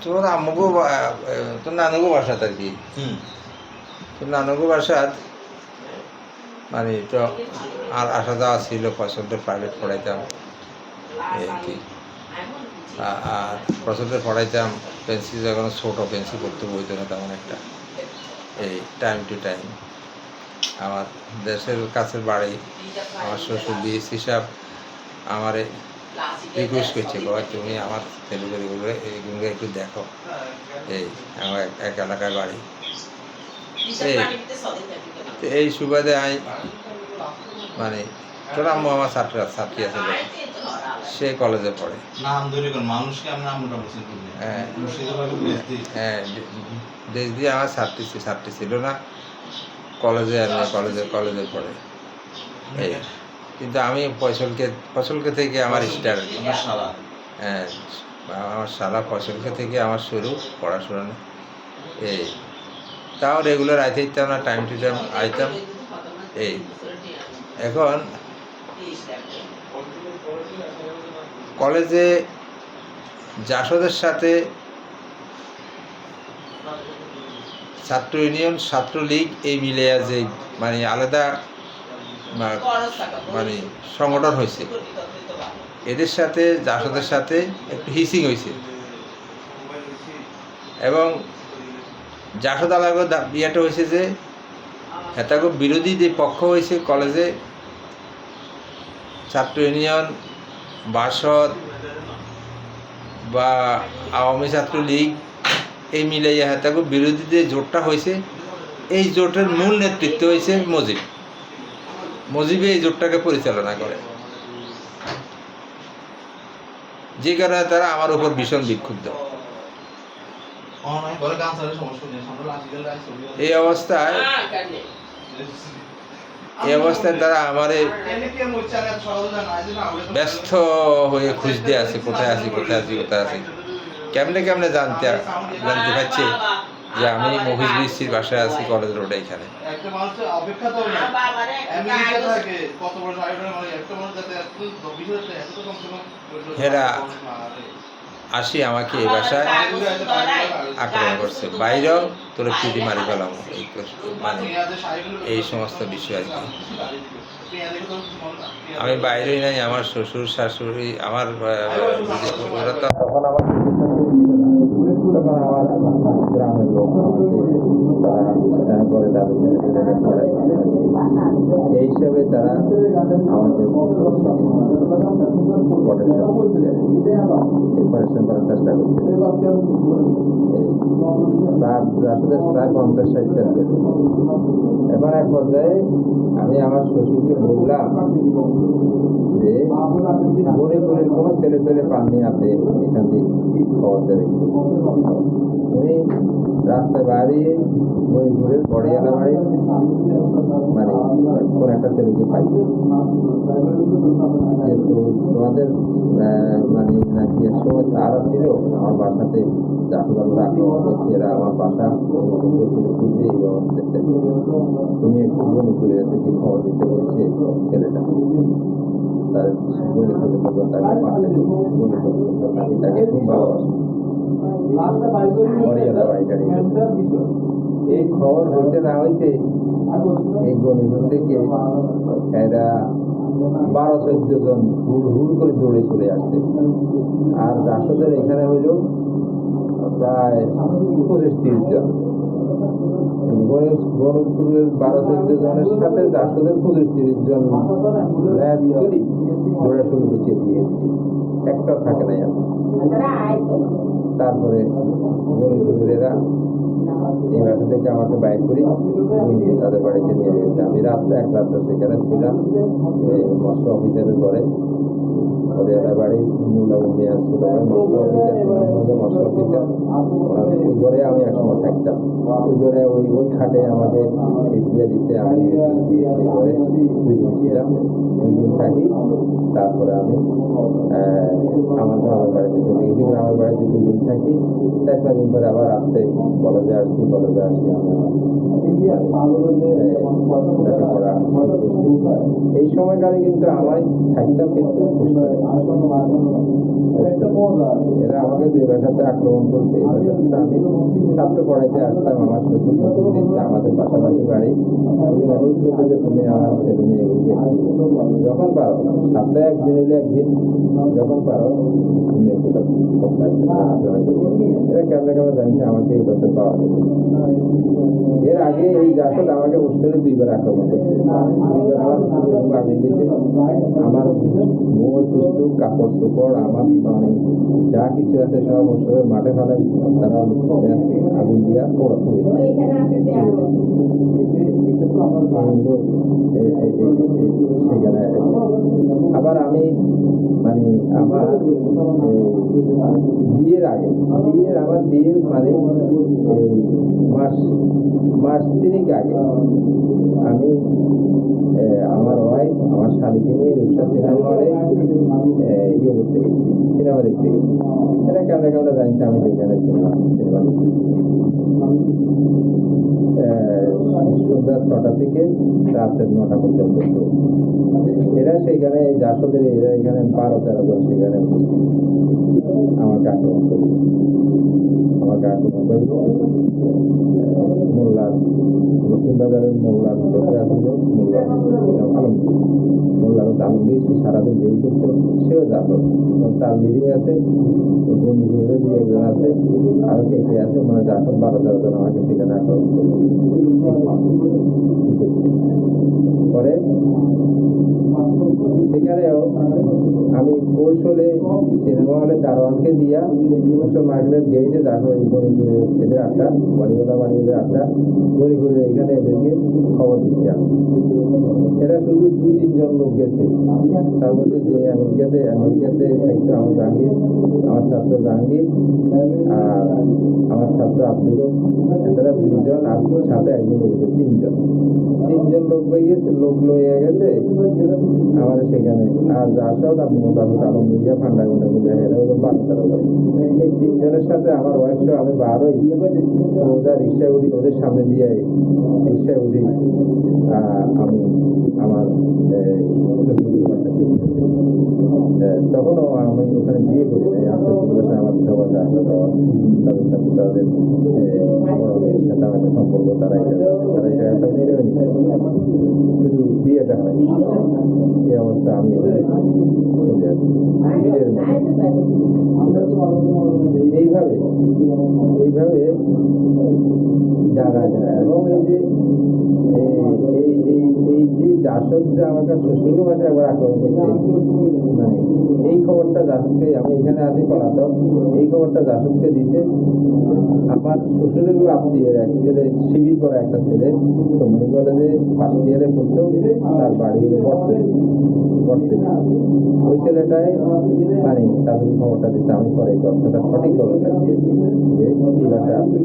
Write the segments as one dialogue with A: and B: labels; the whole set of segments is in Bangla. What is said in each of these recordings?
A: তোর আম্মুগো তোর নানুগো বাসাত আর কি তোর নানুগো বাসাত মানে তো আর আসা যাওয়া ছিল পছন্দের প্রাইভেট পড়াইতাম এই আর কি। আর পছন্দের পড়াইতাম পেন্সিল যখন ছোটো পেন্সিল করতে বইতো না তেমন একটা। এই টাইম টু টাইম আমার দেশের কাছের বাড়ি আমার শ্বশুর বিএসসি সাহেব আমারে রিকোয়েস্ট করছে বাবা তুমি আমার ছেলেগুলো এইগুলো একটু দেখো। এই আমার এক এলাকায় বাড়ি এই সুবাদে আমি মানে তোর আম্মু আমার ছাত্রী আছে সে কলেজে পড়ে। হ্যাঁ দেশ দিয়ে আমার ছাত্রী ছিল না কলেজে আর কলেজে পড়ে এই। কিন্তু আমি ফসলকে থেকে আমার স্টার হ্যাঁ আমার শালা ফসলকে থেকে আমার শুরু পড়াশোনা এই। তাও রেগুলার আইতে দিতাম না টাইম টু টাইম আইতাম এই। এখন কলেজে জাসদের সাথে ছাত্র ইউনিয়ন ছাত্রলীগ এই মিলে যে মানে আলাদা মানে সংগঠন হয়েছে এদের সাথে জাসদের সাথে একটু হিসিং হয়েছে এবং জাসদ আলাগো বিয়েটা হয়েছে যে এটাকে বিরোধী যে পক্ষ হয়েছে কলেজে ছাত্র ইউনিয়ন বাসদ বা আওয়ামী ছাত্রলীগ এই মিলাইয়া হেতাকে বিরোধী যে জোটটা হয়েছে এই জোটের মূল নেতৃত্ব হয়েছে মুজিবে এই জোটটাকে পরিচালনা করে যে কারণে তারা আমার উপর ভীষণ বিক্ষুব্ধ। এই অবস্থায় তারা আমারে ব্যস্ত হয়ে খুঁজতে আছে কোথায় আছি কেমনে জানতে পারছে যে আমি মহিষ বিসির বাসায় আছি কলেজ রোডে এখানে। হেরা আসি আমাকে এই বাসায় আক্রমণ করছে বাইরেও তোর পিটি মারি পেলাম মানে এই সমস্ত বিষয় আর কি। আমি বাইরেই নাই আমার শ্বশুর শাশুড়ি আমার ওরা তো তখন আমার গ্রামের লোক করে এই হিসাবে তারা আমাকে অপারেশন করার চেষ্টা করছে। তার প্রায় 50-60টা ছেলে। এখন এক পর্যায়ে আমি আমার শ্বশুরকে বললাম যে গরিবের কোনো ছেলে পাননি আপনি এখান থেকে খবর দেবে। উনি রাস্তায় বাড়িয়ে গরিবের বড়িয়ালা বাড়ি মানে কোন একটা ছেলেকে পাইছে যেহেতু তোমাদের মানে নাকি এক সময় তারা ছিল আমার বাসাতে জাসদালরা আক্রমণ করছে এরা আমার বাসা এই অবস্থাতে তুমি একটু মনে করে কি খবর দিতে বলছে ছেলেটা তার তাকে খুব ভালোবাসে এই খবর হইতে না হইতে এই গণিপুর থেকে এরা 12-14 জন হুড় করে দৌড়ে চলে আসছে। আর জাসদের এখানে হইল প্রায় 25-30 জন। গণপুরের 12-14 জনের সাথে জাসদের 25-30 জন দৌড়া শুরু পিছিয়ে দিয়ে একটা থাকে নাই। তারপরে গণিপুরেরা এই বাসা থেকে আমাকে বাইক করি তাদের বাড়িতে নিয়ে গেছে। আমি এক রাত্রে সেখানে ছিলাম মৎস্য অফিসারের ঘরে বাড়ির মৎস্য অফিসার ওই ঘরে আমি একসময় থাকতাম। ওই ঘরে ওই খাটে আমাকে দিয়ে দিতে আমি ঘরে 2 দিন ছিলাম। 2 দিন থাকি তারপরে আমি আমার গ্রামের বাড়িতে চলে গেছি। গ্রামের বাড়িতে 2 দিন থাকি, 4-5 দিন পরে আবার আসতে কলেজে আসি লেখাপড়া করছি। এই সময়কালে কিন্তু আমার থাকতাম কিন্তু এরা আমাকে যে ভাষাতে আক্রমণ করছে এই ভাষাতে আমি ছাত্র পড়াইতে আসতাম। আমার শ্বশুর আমাদের পাশাপাশি বাড়ি, আমি অনুরোধ করবো যে তুমি আমার ছেলে মেয়েগুলোকে যখন পারো, সপ্তাহে একদিন হলে একদিন, যখন পারো তুমি একটু এরা কেমন কেমন জানছে আমাকে এই বছর পাওয়া যাবে। এর আগে এই জাসদ আমাকে হোস্টেলে 2বার আক্রমণ করছে, 2বার আমার আগুন দিতে, আমার বই পুস্তক কাপড় চোপড় আমার মানে যা কিছু আছে সব হোস্টেলের মাঠে ফেলাই তারা আগুন দিয়া পোড়া করে সেখানে। আবার আমি মানে আমার বিয়ের আগে আমার বিয়ের মানে মাস 3 আগে আমি আমার ওয়াইফ আমার শালীকে নিয়ে রূপসা সিনেমা হলে ইয়ে করতে গেছি, সিনেমা দেখতে গেছি। এটা কেমন কেমন জানছে আমি সেখানে সিনেমা দেখতে সন্ধ্যা 6টা থেকে রাতের 9টা পর্যন্ত। এরা সেখানে জাসদের এরা এখানে 12-13 জন সেখানে আমাকে আক্রমণ করল। মোল্লার লক্ষ্মীবাজারের মোল্লার দোকানে আসছিল, মোল্লার আলমগীর সারাদিন দেরি করতো, সেও জাসদ, তার লিডিং আছে, বন্ধুগুলোর 2-1 জন আছে, আরো কে কে আছে, মানে জাসদ 12-13 জন আমাকে সেখানে আক্রমণ করল। পরে সেখানেও আমি কৌশলে সিনেমা হলে দারোয়ানকে দিয়া মার্কেটের গেটে গরিগুড়ের এদের আড্ডা, বাড়িওয়ালা বাড়িদের আড্ডা, গরিগুড়ের এখানে এদেরকে খবর দিচ্ছি আমি। এরা শুধু 2-3 জন লোক গেছে, তার মধ্যে যে আমেরিকাতে একটা আমার জাহাঙ্গীর, আমার ছাত্র জাহাঙ্গীর আর আমার ছাত্র আব্দুল, এরা 2 জন আর সাথে একজন লোক গেছে, 3 জন লোক লইয়া গেছে আমার সেখানে। আর জাসদ আর মোতাবুক আলম মিডিয়া ফান্ডা গুন্ডা মিলে এরা হলো 12-13 জন। এই 3 জনের সাথে আমার ওয়াইফ আমি বারোই সোজা রিক্সা উঠি, ওদের সামনে দিয়ে রিক্সা উঠি আমি আমার তখনও আমি ওখানে বিয়ে করি নাই, আসলে আমার ভালোবাসা আসলে তাদের সাথে তাদের বড় মেয়ের সাথে আমার একটা সম্পর্ক, তারা একটা মেরেও নিতে, শুধু বিয়েটা হয়। এই অবস্থা আমি চলে আসি বিয়ের এইভাবে জানা যায়। এবং এই যে জাসদ যে আমাকে শ্বশুর ভাষায় একবার আক্রমণ করছে, মানে এই খবরটা জাসদকে, আমি এখানে আছি পলাতক, এই খবরটা জাসদকে দিতে আমার শ্বশুরের আত্মীয়ের এক ছেলে, শিবির করা একটা ছেলে, চমনি কলেজে ফার্স্ট ইয়ারে পড়তো, তার বাড়ি পড়তে ওই ছেলেটাই মানে তাদের খবরটা দিতে আমি পরে তথ্যটা সঠিক খবরটা দিয়েছি যে এই ভাষায় আছে,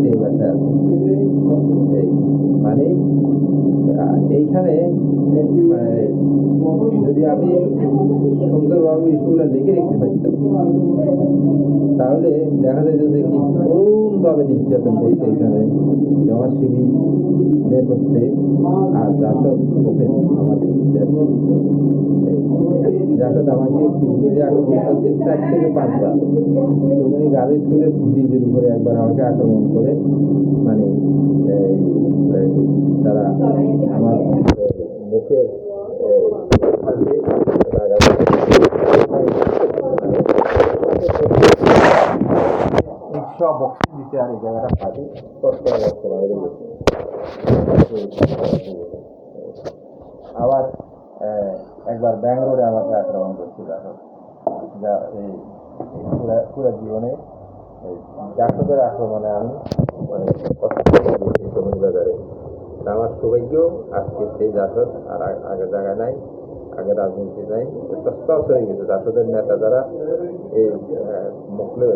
A: সেই ভাষায় আছে। মানে এইখানে যদি আমি সুন্দরভাবে স্কুলে লিখে রাখতে পারতাম তাহলে দেখা যায় যে কি করুণভাবে নির্যাতন দিয়েছে এখানে জমা শিবির করতে। আর জাসদ ওপেন আমাদের জাসদ আমাকে ফিজিক্যালি আক্রমণ করছে 4 থেকে 5 বার। তুমি গাড়ি স্কুলের ব্রিজের উপরে একবার আমাকে আক্রমণ করে মানে তারা আমার মুখের সব বক্সিং দিতে আর এই জায়গাটা পাবে কষ্ট অবস্থা বাইরে গেছে। আবার একবার ব্যাঙ্গালোরে আমাকে আক্রমণ করছিল, যা এই পুরো জীবনে জাসদের আক্রমণে আমি বাজারে। আমার সৌভাগ্য আজকে সেই জাসদ আর আগের জায়গায় নাই, আগে রাজনীতি নাই, তস্তস হয়ে গেছে। জাসদের নেতা যারা এই মুখলে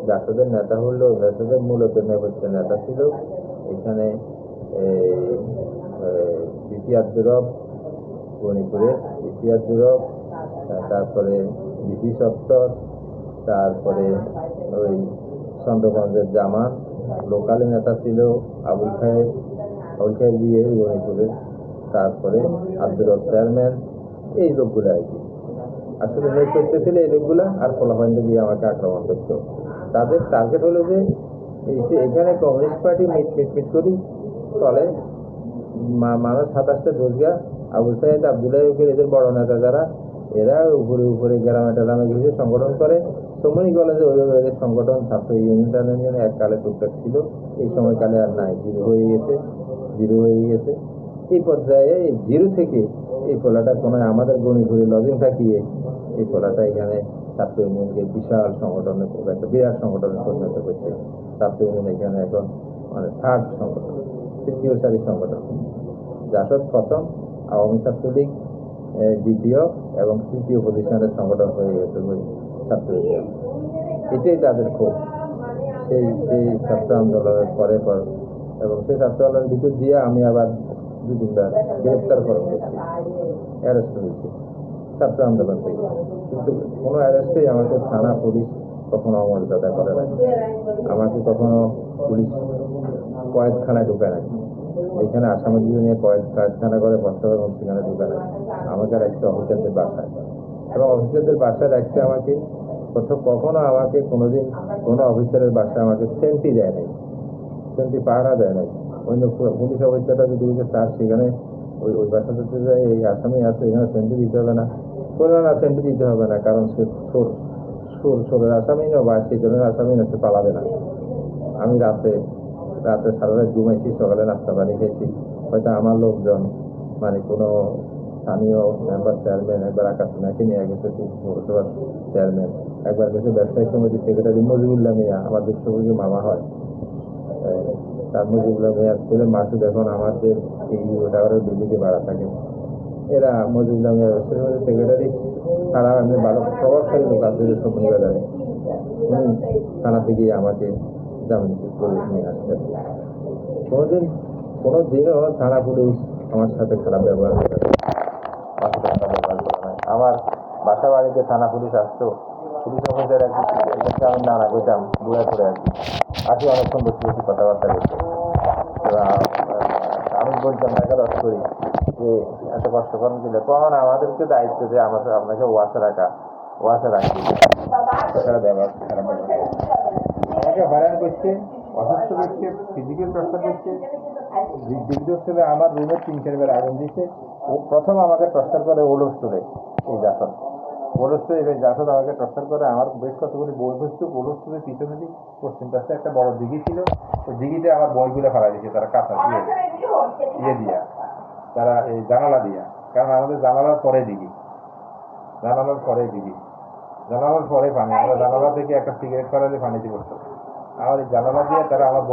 A: জাসদের নেতা হলো, জাসদের মূলত নেপথ্যের নেতা ছিল এখানে ইতিহাস দুরব গণিপুরে, ইতিহাস দুরব, তারপরে বিপি সত্তর, তারপরে ওই চন্দ্রগঞ্জের জামান, লোকালি নেতা ছিল আবুল খায়ের বিয়ে গণিপুরের, তারপরে আব্দুর রব চেয়ারম্যান, এই লোকগুলো আর কি আসলে নেতৃত্বে ছিল এই লোকগুলা। আর ফলাফান্ডে দিয়ে আমাকে আক্রমণ করতো। তাদের টার্গেট হলো যে এখানে কমিউনিস্ট পার্টি মিট করি চলে, মানুষ 27টা দোষগা, আবুল সাইদ আবদুল্লাহ এদের বড় নেতা যারা, এরা উপরে গ্রামে টেরামে কিছু সংগঠন করে। সময় কলেজে ওইভাবে এদের সংগঠন ছাত্র ইউনিয়ন এককালে টুকটাক ছিল, এই সময়কালে আর নাই, জিরো হয়ে গেছে। এই পর্যায়ে এই জিরো থেকে এই ফলাটা কোনো আমাদের গণিপুরে লজিং থাকিয়ে এই ফলাটা এখানে ছাত্র ইউনিয়নকে বিশাল সংগঠনে, একটা বিরাট সংগঠনে পরিণত করছে। ছাত্র ইউনিয়ন এখানে এখন মানে থার্ড সংগঠন, তৃতীয় সারির সংগঠন। জাসদ প্রথম, আওয়ামী ছাত্রলীগ দ্বিতীয় এবং তৃতীয় পজিশনের সংগঠন হয়ে গেছে ওই ছাত্র ইউনিয়ন। এটাই তাদের ক্ষোভ। সেই ছাত্র আন্দোলনের পরে এবং সেই ছাত্র আন্দোলনের ভিতর দিয়ে আমি আবার 2-3বার গ্রেপ্তার করা হয়েছি, অ্যারেস্ট হয়েছি ছাত্র আন্দোলন থেকে। কিন্তু কোনো অ্যারেস্টেই আমাকে থানা পুলিশ কখনো অমর্যাদা করে নাই, আমাকে কখনো পুলিশ কয়েদখানায় ঢুকে নাই। এখানে আসামিগুলো নিয়ে কয়েদখানা করে বসতে হবে এবং সেখানে ঢুকে নাই, আমাকে রাখছে অফিসারদের বাসায়। এবং অফিসারদের বাসায় রাখছে আমাকে, কখনো আমাকে কোনোদিন কোনো অফিসারের বাসায় আমাকে সেন্টি দেয় নাই, সেন্টি পাহারা দেয় নাই। অন্য পুলিশ অফিসাররা যদি স্যার সেখানে ওই বাসাতে যায়, এই আসামি আছে, এখানে সেন্টি দিতে হবে না, কোনো না সেন্টি দিতে হবে না, কারণ সে সোরের আসামি না বা সেই জনের আসামি না, সে পালাবে না। আমি রাতে সারা রাত ঘুমাইছি, সকালে নাস্তা পানি খেয়েছি। হয়তো আমার লোকজন মানে কোনো স্থানীয় মেম্বার চেয়ারম্যান, একবার আকাশ নাকি নিয়ে গেছে পৌরসভার চেয়ারম্যান, একবার গেছে ব্যবসায়ী সমিতির সেক্রেটারি মজিবুল্লাহ মিয়া, আমার দুঃসভোগী মামা হয়, তার মজিবুল্লাহ মিয়ার ছেলে মাসুদ এখন আমাদের এই টাওয়ারের বিল্ডিংয়ে ভাড়া থাকে। এরা মজিবুল্লাহ মিয়া ব্যবসায়ী সমিতির সেক্রেটারি তারা এমনি ভালো প্রভাবশালী লোক আছে স্বপ্ন বাজারে, উনি থানাতে গিয়ে আমাকে জামিন করে নিয়ে আসতেন। কোনোদিনও থানা পুলিশ আমার সাথে খারাপ ব্যবহার করে না, আমার বাসা বাড়িতে থানা পুলিশ আসতো, পুলিশ অফিসার একদিকে আমি নানা কইতাম বুড়া করে আসি অনেকক্ষণ বসে কথাবার্তা করতে। আমি বলতাম একাদশ করি যে এত কষ্ট করেন দিলে, তখন আমাদেরকে দায়িত্ব যে আপনাকে ওয়াশে রাখি ব্যবহার খারাপ ব্যবহার আমাকে হয়রান করছে, অসুস্থ করছে, ফিজিক্যাল টর্চার করছে। দ্বিতীয় আমার রুমে 3-4 বার আগুন দিচ্ছে। ও প্রথম আমাকে টর্চার করে ওলস্টোরে, এই জাসদ জাসদ আমাকে টর্চার করে। আমার বেশ কতগুলি বই বস্তু ওলস্টোরের পিছনে দিই পশ্চিম পাশে একটা বড় দিঘি ছিল, ওই দিঘিতে আমার বইগুলো ফেলা দিচ্ছে তারা, কাঁচা দিয়া তারা এই জানালা দিয়া, কারণ আমাদের জানালার পরে দিঘি জানালার পরে পানি, আমরা জানালা থেকে একটা সিগারেট ফেলালে পানিতে পড়তো। আমার এই জানালা দিয়ে তারা আমার